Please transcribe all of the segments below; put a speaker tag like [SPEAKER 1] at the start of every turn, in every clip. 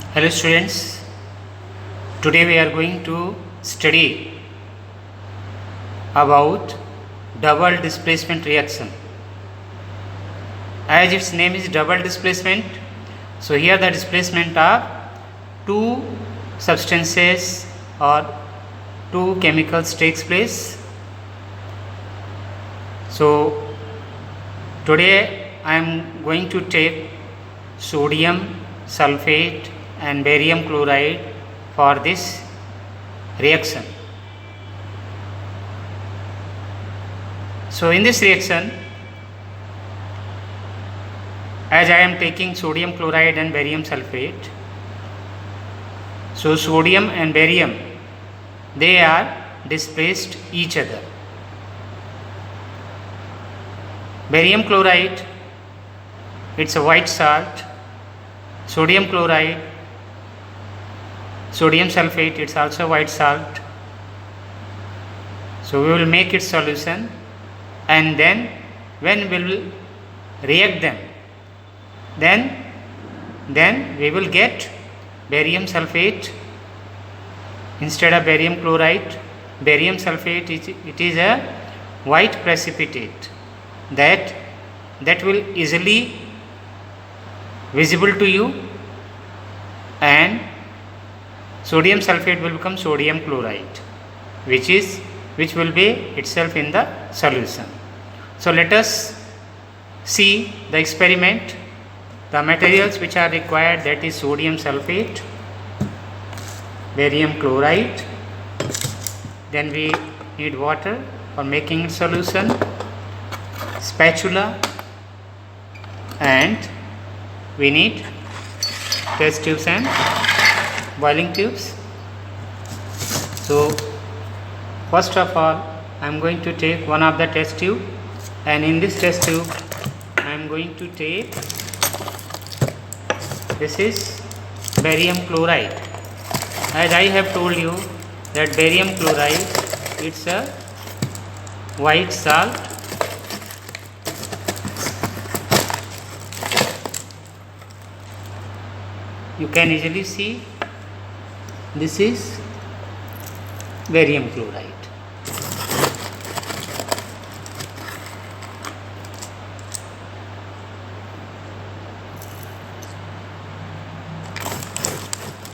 [SPEAKER 1] Hello students, today we are going to study about double displacement reaction. As its name is double displacement, so here the displacement of two substances or two chemicals takes place. So today I am going to take sodium sulfate and barium chloride for this reaction. So in this reaction, as I am taking sodium chloride and barium sulfate, so sodium and barium, they are displaced each other. Barium chloride, it's a white salt. Sodium chloride, sodium sulfate, it's also white salt. So we will make its solution, and then when we will react them, then we will get barium sulfate instead of barium chloride. Barium sulfate it is a white precipitate that will easily visible to you, and sodium sulfate will become sodium chloride, which will be itself in the solution. So let us see the experiment. The materials which are required, that is sodium sulfate, barium chloride, then we need water for making solution, spatula, and we need test tubes and boiling tubes. So first of all, I am going to take one of the test tube, and in this test tube I am going to take, this is barium chloride. As I have told you that barium chloride, it's a white salt. You can easily see this is barium chloride.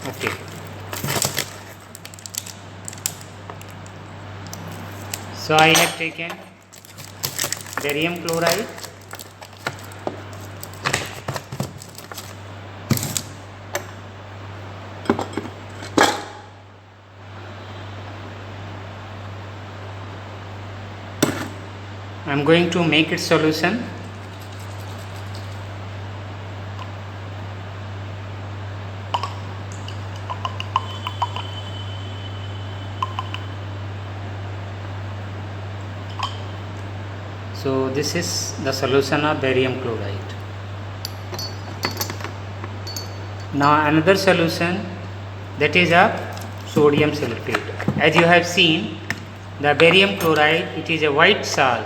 [SPEAKER 1] Okay. So I have taken barium chloride, I am going to make its solution. So this is the solution of barium chloride. Now another solution, that is of sodium sulfate. As you have seen, the barium chloride, it is a white salt.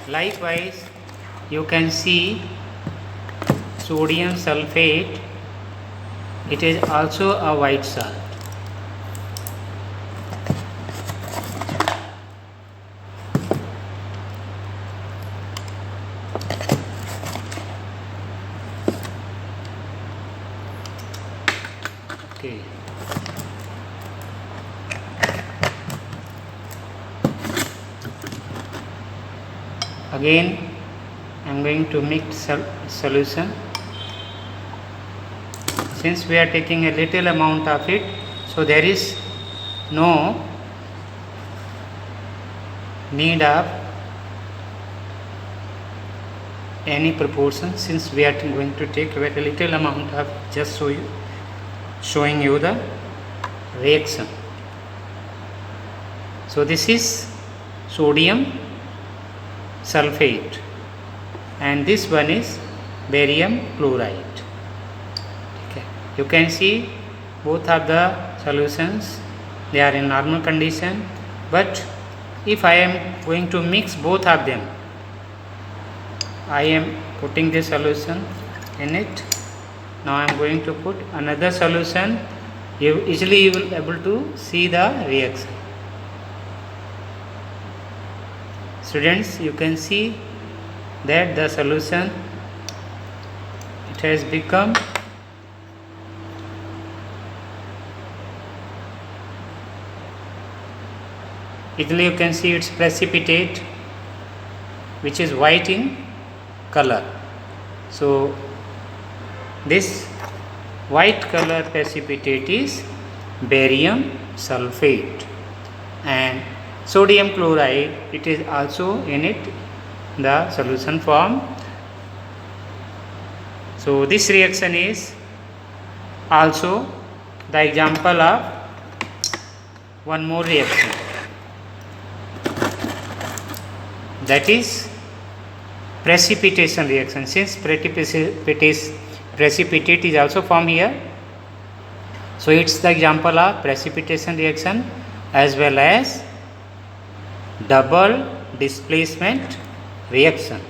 [SPEAKER 1] Likewise, you can see sodium sulfate, it is also a white salt. Okay. Again, I am going to mix solution. Since we are taking a little amount of it, so there is no need of any proportion, since we are going to take a very little amount of, just showing you the reaction. So this is sodium sulfate, and this one is barium chloride. Okay. You can see both of the solutions, they are in normal condition, but if I am going to mix both of them, I am putting the solution in it, Now I am going to put another solution. Easily you will able to see the reaction. Students, you can see that the solution, it has become easily you can see its precipitate, which is white in color. So this white color precipitate is barium sulfate, and sodium chloride, it is also in it, the solution form. So this reaction is also the example of one more reaction, that is precipitation reaction. Since precipitate is also formed here, so it's the example of precipitation reaction as well as double displacement reaction.